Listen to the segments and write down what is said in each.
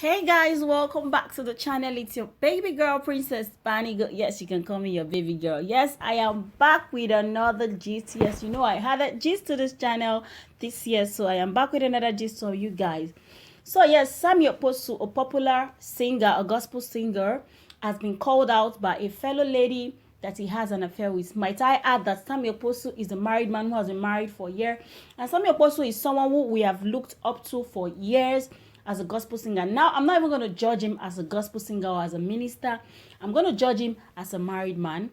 Hey guys, welcome back to the channel. It's your baby girl, Princess Bunny. Yes, you can call me your baby girl. Yes, I am back with another gist. Yes, you know I had a gist to this channel this year, so I am back with another gist for you guys. So yes, Sammy Okposo, a popular singer, a gospel singer, has been called out by a fellow lady that he has an affair with. Might I add that Sammy Okposo is a married man who has been married for a year, and Sammy Okposo is someone who we have looked up to for years as a gospel singer. Now, I'm not even going to judge him as a gospel singer or as a minister. I'm going to judge him as a married man.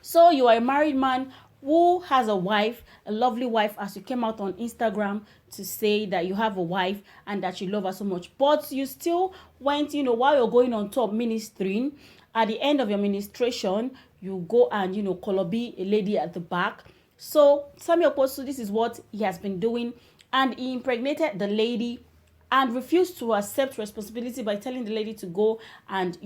So you are a married man who has a wife, a lovely wife, as you came out on Instagram to say that you have a wife and that you love her so much. But you still went, while you're going on top ministering, at the end of your ministration, you go and, kolobi a lady at the back. So Sammy Okposo, this is what he has been doing. And he impregnated the lady and refused to accept responsibility by telling the lady to go and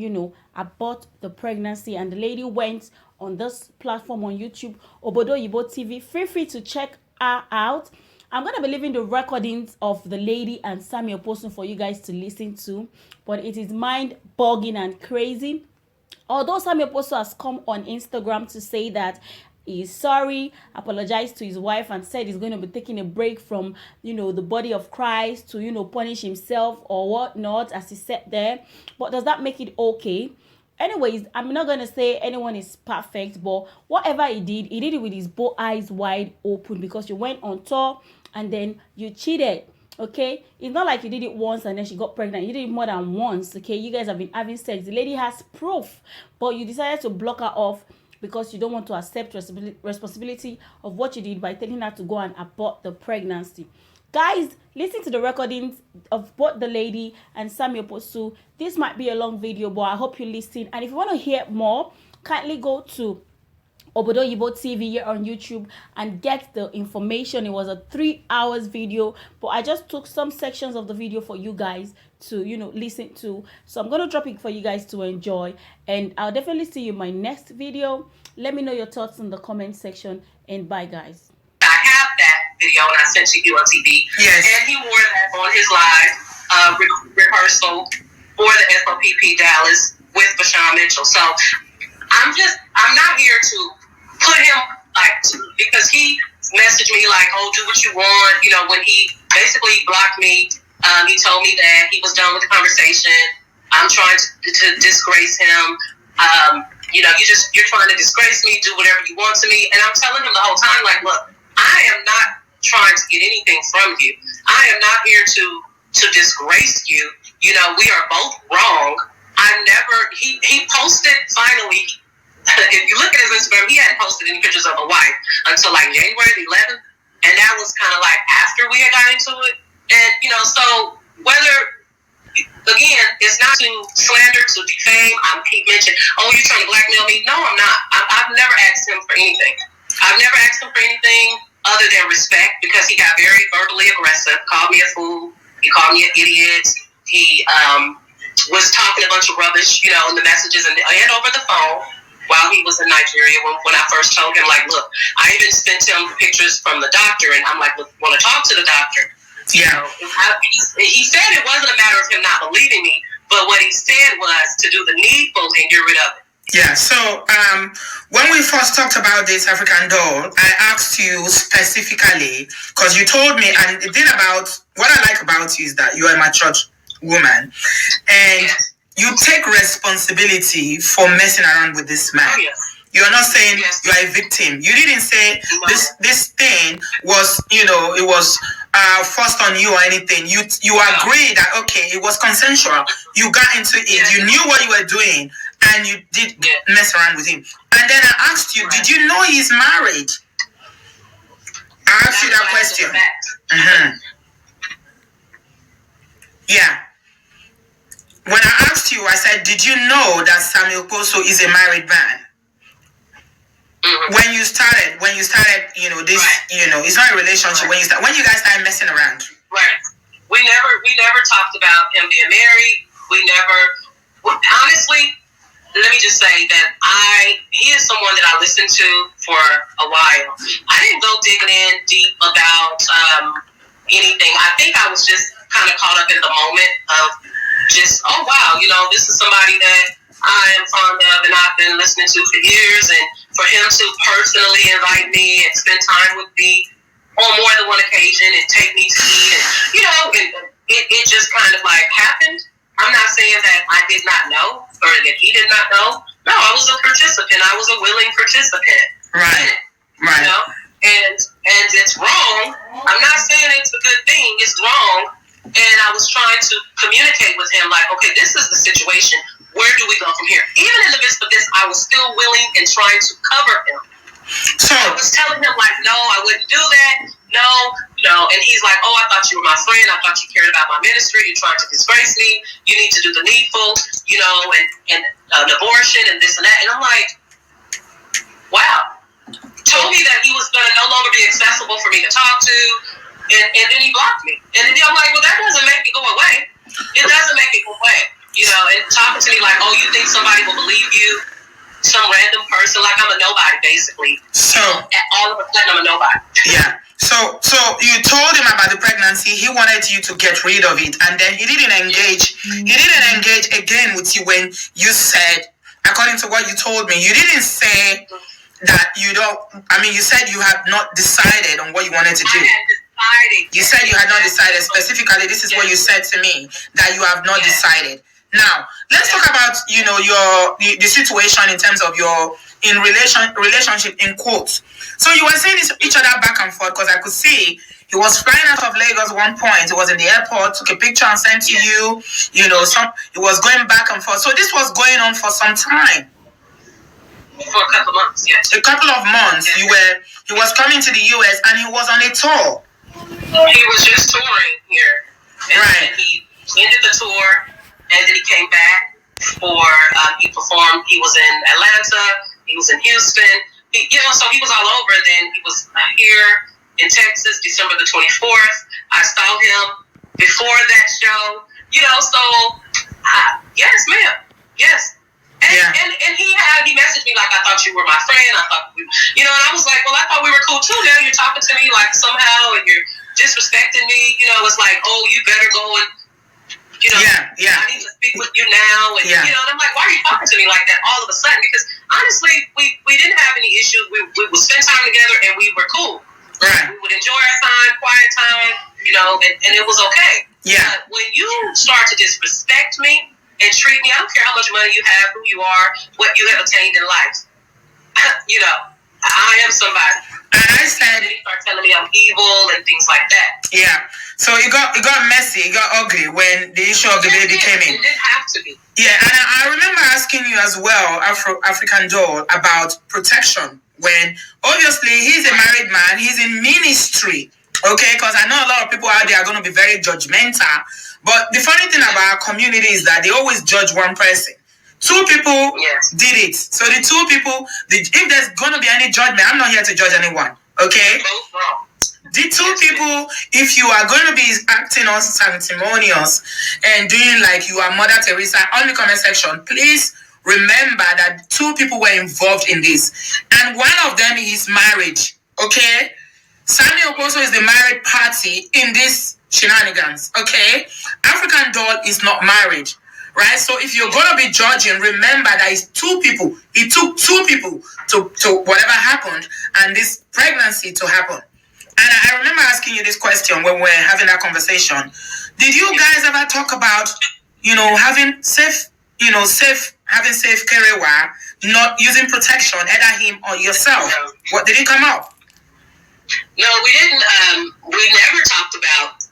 abort the pregnancy. And the lady went on this platform on YouTube, Obodo Yibo TV. Feel free to check her out. I'm going to be leaving the recordings of the lady and Sammy Okposo for you guys to listen to, but it is mind-boggling and crazy. Although Sammy Okposo has come on Instagram to say that he's sorry, apologized to his wife, and said he's going to be taking a break from, the body of Christ to, punish himself or whatnot, as he said there. But does that make it okay? Anyways, I'm not going to say anyone is perfect, but whatever he did it with his both eyes wide open, because you went on tour and then you cheated. Okay, it's not like you did it once and then she got pregnant. You did it more than once. Okay, you guys have been having sex. The lady has proof, but you decided to block her off because you don't want to accept responsibility of what you did by telling her to go and abort the pregnancy. Guys, listen to the recordings of both the lady and Sammy Okposo. This might be a long video, but I hope you listen. And if you want to hear more, kindly go to Obodo Yibo TV here on YouTube and get the information. It was a 3 hours video, but I just took some sections of the video for you guys to listen to. So I'm gonna drop it for you guys to enjoy, and I'll definitely see you in my next video. Let me know your thoughts in the comment section, and bye guys. I have that video and I sent to you on TV. Yes. And he wore that on his live rehearsal for the SOPP Dallas with Bashan Mitchell. So I'm not here to put him because he messaged me like, oh, do what you want. When he basically blocked me, he told me that he was done with the conversation. I'm trying to disgrace him. You're trying to disgrace me, do whatever you want to me. And I'm telling him the whole time, like, look, I am not trying to get anything from you. I am not here to disgrace you. We are both wrong. He posted finally. If you look at his Instagram, he hadn't posted any pictures of a wife until like January the 11th. And that was kind of like after we had got into it. And, so whether, again, it's not to slander, to defame. He mentioned, oh, you're trying to blackmail me. No, I'm not. I've never asked him for anything. I've never asked him for anything other than respect, because he got very verbally aggressive, called me a fool. He called me an idiot. He was talking a bunch of rubbish, in the messages and over the phone, while he was in Nigeria, when I first told him, like, look, I even sent him pictures from the doctor, and I'm like, look, want to talk to the doctor. Yeah. He said it wasn't a matter of him not believing me, but what he said was to do the needful and get rid of it. Yeah, so when we first talked about this African doll, I asked you specifically, because you told me, and the thing about, what I like about you is that you are a mature woman, and yes, you take responsibility for messing around with this man. Oh, yes. You're not saying yes, you are a victim. You didn't say no, this thing was, it was forced on you or anything. You agreed that, okay, it was consensual. You got into it. Yes. You knew what you were doing, and you did mess around with him. And then I asked you, did you know he's married? I asked you that question. Mm-hmm. Yeah. When I asked you, I said, did you know that Sammy Okposo is a married man? Mm-hmm. When you started, this, right, it's not a relationship. Right. When you guys started messing around. Right. We never talked about him being married. Honestly, let me just say that he is someone that I listened to for a while. I didn't go digging in deep about anything. I think I was just kind of caught up in the moment of just, oh wow, this is somebody that I am fond of and I've been listening to for years, and for him to personally invite me and spend time with me on more than one occasion and take me to eat, and it just kind of like happened. I'm not saying that I did not know or that he did not know. No, I was a participant. I was a willing participant. Right. And it's wrong. I'm not saying it's a good thing. It's wrong. And I was trying to communicate with him, like, okay, this is the situation. Where do we go from here? Even in the midst of this, I was still willing and trying to cover him. So I was telling him, like, no, I wouldn't do that. No. And he's like, oh, I thought you were my friend. I thought you cared about my ministry. You're trying to disgrace me. You need to do the needful, and an abortion and this and that. And I'm like, wow. Told me that he was going to no longer be accessible for me to talk to. And then he blocked me. And then I'm like, well, that doesn't make it go away. It doesn't make it go away. And talking to me like, oh, you think somebody will believe you? Some random person, like I'm a nobody, basically. So all of a sudden, I'm a nobody. Yeah. So you told him about the pregnancy. He wanted you to get rid of it, and then he didn't engage. He didn't engage again with you when you said, according to what you told me, you didn't say that you don't. I mean, you said you had not decided on what you wanted to do. I had decided. You said you had not decided specifically. This is what you said to me, that you have not decided. Now, let's talk about, the situation in terms of your relationship in quotes. So you were saying each other back and forth, because I could see he was flying out of Lagos one point. He was in the airport, took a picture and sent to you. He was going back and forth. So this was going on for some time. For a couple of months, yes. A couple of months. Yes. He was coming to the US and he was on a tour. He was just touring here. And he ended the tour. And then he came back he performed. He was in Atlanta. He was in Houston. So he was all over. Then he was here in Texas, December the 24th. I saw him before that show. Yes, ma'am. Yes. And he messaged me like, I thought you were my friend. I thought and I was like, well, I thought we were cool too. Now you're talking to me like somehow and you're disrespecting me. It's like, oh, you better go and. I need to speak with you now, and and I'm like, why are you talking to me like that all of a sudden? Because honestly, we didn't have any issues. We would spend time together, and we were cool. Right. We would enjoy our time, quiet time, and it was okay. Yeah. But when you start to disrespect me and treat me, I don't care how much money you have, who you are, what you have attained in life. I am somebody. And I said, and he started telling me I'm evil and things like that. Yeah. So it got messy, it got ugly when the issue of the baby came in. It didn't have to be. Yeah, and I remember asking you as well, African Doll, about protection. When obviously he's a married man, he's in ministry. Okay, because I know a lot of people out there are going to be very judgmental. But the funny thing about our community is that they always judge one person. Two people did it. So the two people, if there's going to be any judgment, I'm not here to judge anyone. Okay? The two people, if you are going to be acting on sanctimonious and doing like you are Mother Teresa on the comment section, please remember that two people were involved in this. And one of them is marriage. Okay? Sammy Okposo is the married party in this shenanigans. Okay? African Doll is not married. Right? So if you're going to be judging, remember that it's two people. It took two people to whatever happened and this pregnancy to happen. And I remember asking you this question when we were having that conversation. Did you guys ever talk about, having safe career, not using protection, either him or yourself? What did it come up? No, we didn't. We never talked about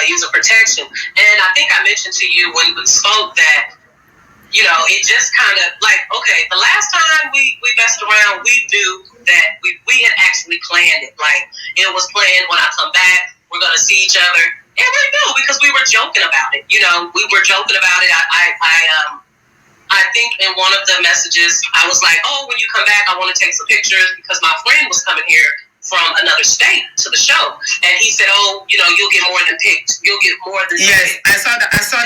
using protection. And I think I mentioned to you when we spoke that, it just kind of like, okay, the last time we messed around, we knew that we had actually planned it. Like, it was planned when I come back, we're going to see each other. And we knew because we were joking about it. We were joking about it. I think in one of the messages, I was like, oh, when you come back, I want to take some pictures because my friend was coming here from another state to the show. And he said, oh, you'll get more than picked. You'll get more than Yes, picked. I saw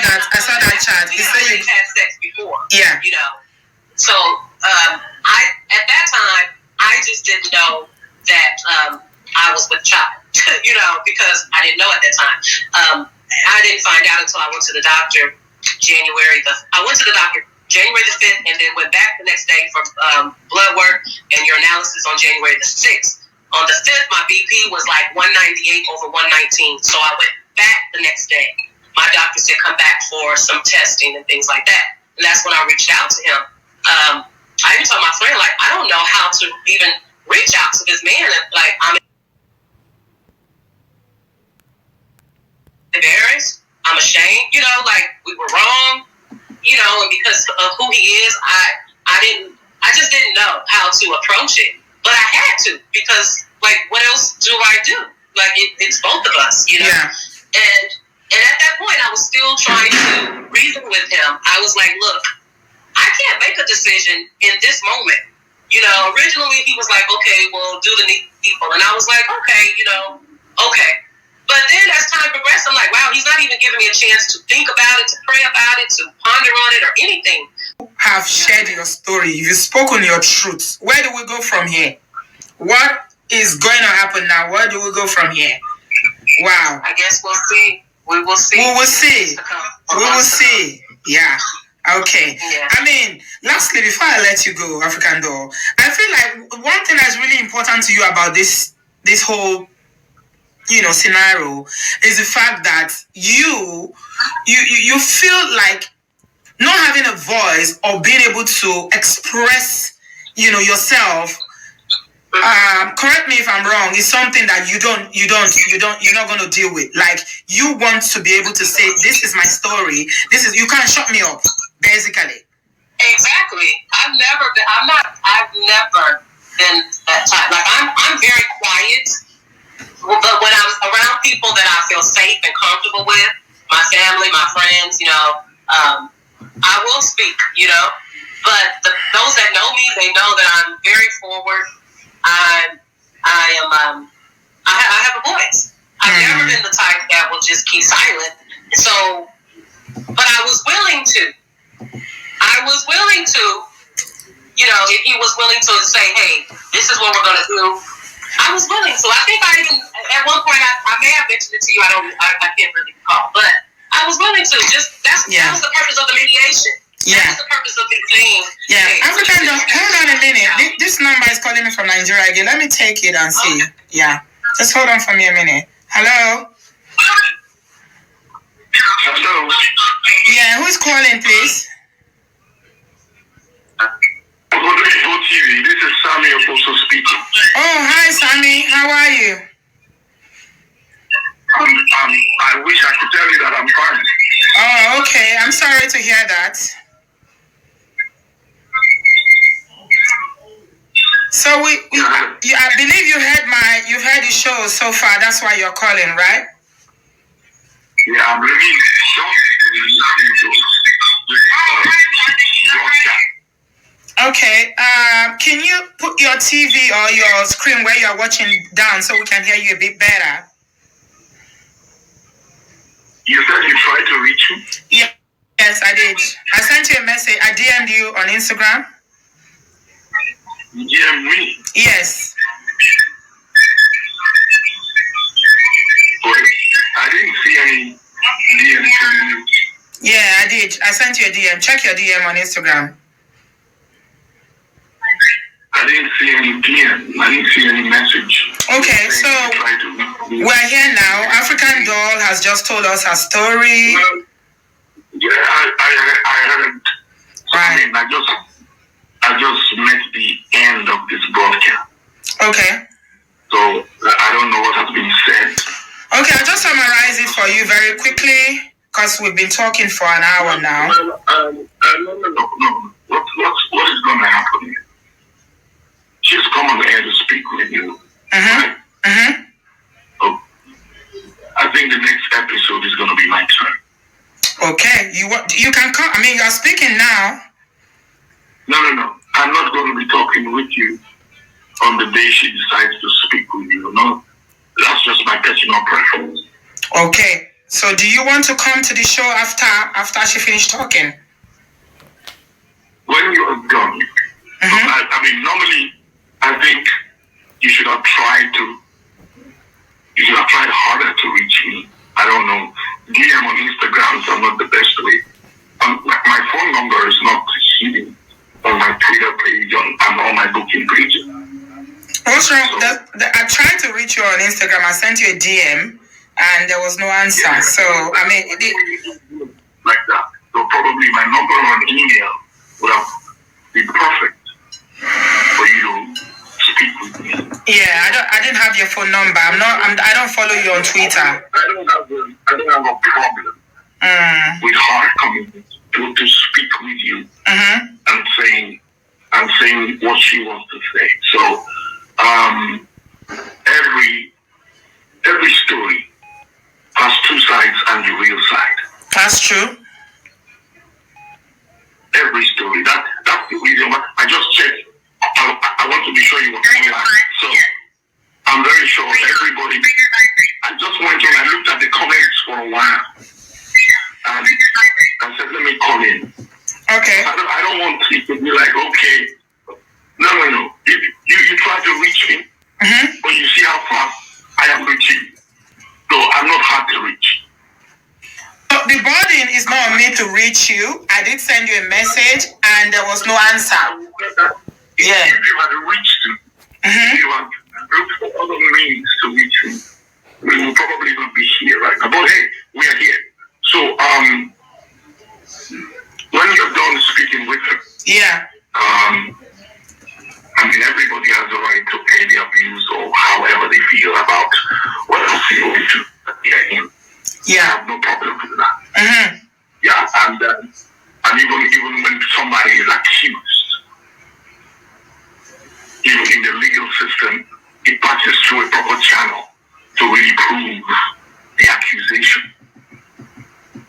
that chat. He said you had sex before. Yeah. So at that time, I just didn't know that I was with child, because I didn't know at that time. I didn't find out until I went to the doctor January the 5th, and then went back the next day for blood work and your analysis on January the 6th. On the 5th, my BP was like 198 over 119. So I went back the next day. My doctor said come back for some testing and things like that. And that's when I reached out to him. I even told my friend, like, I don't know how to even reach out to this man. Like, I'm embarrassed. I'm ashamed. You know, like, we were wrong. You know, and because of who he is, I just didn't know how to approach it. But I had to, because, like, what else do I do? Like, it's both of us, you know? Yeah. And at that point, I was still trying to reason with him. I was like, look, I can't make a decision in this moment. You know, originally he was like, okay, well, do the needful. And I was like, okay, you know, okay. But then as time progressed, I'm like, wow, he's not even giving me a chance to think about it, to pray about it, to ponder on it, or anything. Have shared your story. You've spoken your truth. Where do we go from here? What is going to happen now? Where do we go from here? Wow. I guess we'll see. We will see. We will see. We will see. Yeah. Okay. Yeah. I mean, lastly, before I let you go, African Doll, I feel like one thing that's really important to you about this whole, you know, scenario is the fact that you feel like not having a voice or being able to express, you know, yourself. Correct me if I'm wrong. It's something that you're not going to deal with. Like, you want to be able to say, this is my story. You can't shut me up, basically. Exactly. I've never been that type. Like, I'm very quiet, but when I'm around people that I feel safe and comfortable with, my family, my friends, you know, I will speak, you know. But those that know me, they know that I'm very forward. I have a voice. I've never been the type that will just keep silent. So, but I was willing to, you know, if he was willing to say, hey, this is what we're going to do, I was willing to. I think I even, at one point, I may have mentioned it to you, I can't really recall, but I was willing to. That was the purpose of the mediation. Yeah. That's the purpose of the thing. Yeah. Hey, African Doll, hold on a minute. Yeah. This number is calling me from Nigeria again. Let me take it and see. Okay. Yeah. Just hold on for me a minute. Hello? Hello? Yeah, who's calling, please? TV. This is Sammy Okposo speaking. Oh, hi, Sammy. How are you? I wish I could tell you that I'm fine. Oh, okay. I'm sorry to hear that. So I believe you've heard the show so far. That's why you're calling, right? Yeah, I'm really shocked. Okay. Can you put your TV or your screen where you're watching down so we can hear you a bit better? You said you tried to reach me? Yeah. Yes, I did. I sent you a message. I DM'd you on Instagram. Yeah, me? Yes. Wait, I didn't see any DM from you. Yeah, I did. I sent you a DM. Check your DM on Instagram. I didn't see any DM. I didn't see any message. Okay, so we're here now. African Doll has just told us her story. Well, yeah, I heard. Right. I just met the end of this broadcast. Okay. So I don't know what has been said. Okay, I'll just summarize it for you very quickly because we've been talking for an hour now. No. What is going to happen here? She's come on the air to speak with you. Right? Oh, I think the next episode is going to be my turn. Okay, you can come. I mean, you're speaking now. No. I'm not going to be talking with you on the day she decides to speak with you. No, that's just my personal preference. Okay. So, do you want to come to the show after she finished talking? When you are done. I mean, normally, I think you should have tried harder to reach me. I don't know. DM on Instagram are not the best way. My phone number is not hidden on my Twitter page and on my booking page. What's wrong? I tried to reach you on Instagram. I sent you a DM and there was no answer. Yeah, so, I mean... like that. So probably my number on email would have been perfect for you to speak with me. Yeah, I didn't have your phone number. I don't follow you on Twitter. I don't have a problem with her coming to speak with you and saying what she wants to say. So every story has two sides and the real side. That's true. Every story. That's the reason why I just checked. I want to be sure you were online. So I'm very sure everybody. I just went on. I looked at the comments for a while, and I said, "Let me call in." Okay. I don't want it to be like, okay, no. If you try to reach me, but you see how far I am reaching. So I'm not hard to reach. But the burden is not on me to reach you. I did send you a message, and there was no answer. Yeah. If you had reached me, if you had looked for other means to reach me, we will probably not be here right now. But hey, we are here. So when you're done speaking with her, I mean, everybody has the right to pay their views or however they feel about what else they want to hear. I have no problem with that. Yeah, and even when somebody is accused, even in the legal system, it passes through a proper channel to really prove the accusation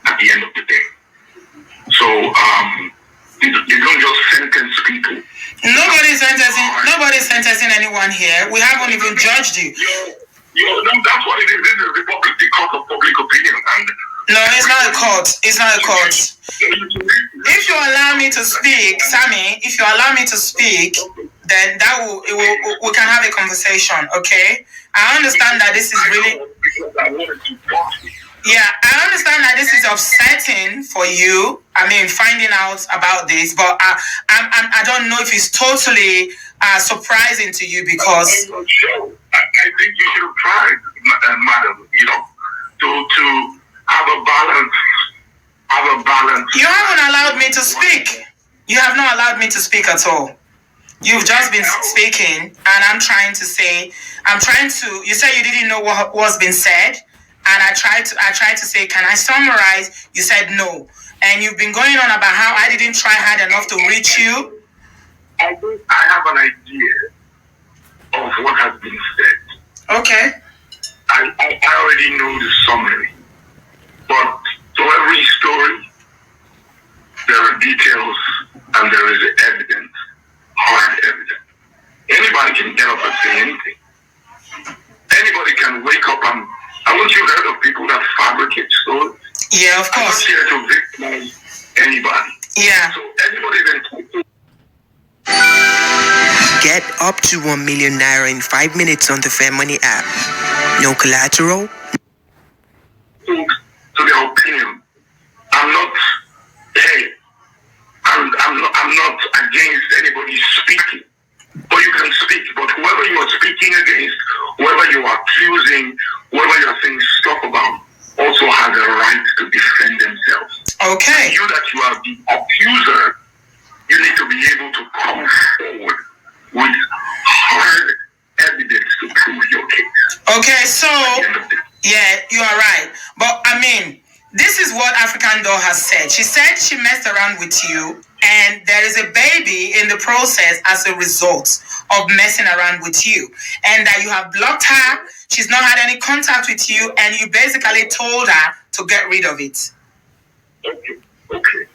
at the end of the day. So you don't just sentence people. Nobody's sentencing anyone here. We haven't even judged you. That's what it is. This is the court of public opinion. No, it's not a court. It's not a court. If you allow me to speak, Sammy, then we can have a conversation, okay? I understand that this is really... Yeah, I understand that this is upsetting for you. I mean, finding out about this, but I don't know if it's totally surprising to you because... I think you should have tried, madam, to have a balance. You haven't allowed me to speak. You have not allowed me to speak at all. You've just been speaking, and I'm trying to, you said you didn't know what was being said, and I tried to say, can I summarize? You said no. And you've been going on about how I didn't try hard enough to reach you. I have an idea of what has been said. Okay. I already know the summary. But to every story, there are details and there is evidence, hard evidence. Anybody can get up and say anything. Anybody can wake up and... Haven't you heard of people that fabricate stories? Yeah, of course. I'm not here to victimize anybody. Yeah. So anybody then... Get up to 1 million naira in 5 minutes on the Fair Money app. No collateral. To their opinion, I'm not against anybody speaking, but you can speak. But whoever you are speaking against, whoever you are accusing, whoever you are saying stuff about, also has a right to defend themselves. Okay. And you that you are the accuser, you need to be able to come forward with hard evidence to prove your case. Okay, so yeah, you are right. But I mean, this is what African Doll has said. She said she messed around with you, and there is a baby in the process as a result of messing around with you, and that you have blocked her. She's not had any contact with you, and you basically told her to get rid of it. Okay.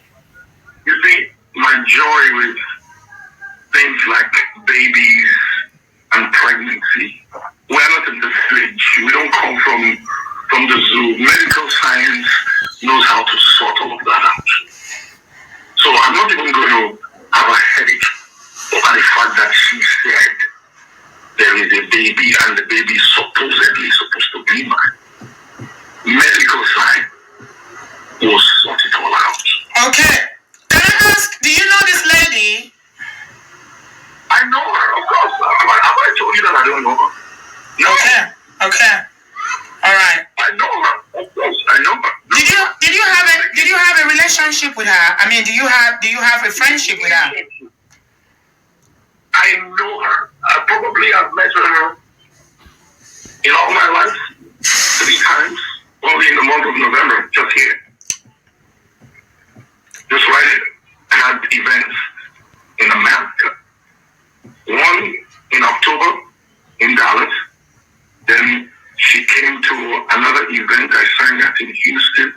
You see, my joy with things like babies and pregnancy, we're not in the village. We don't come from the zoo. Medical science knows how to sort all of that out. So I'm not even going to have a headache over the fact that she said there is a baby and the baby is supposedly supposed to be mine. Medical Okay. Can I ask, do you know this lady? I know her, of course. Have I told you that I don't know her? No. Okay. All right. I know her. Of course, I know her. No. Did you have a relationship with her? I mean, do you have a friendship with her? I know her. I probably have met her in all my life 3 times, only in the month of November, just here. Just right had events in America. One in October in Dallas. Then she came to another event I sang at in Houston.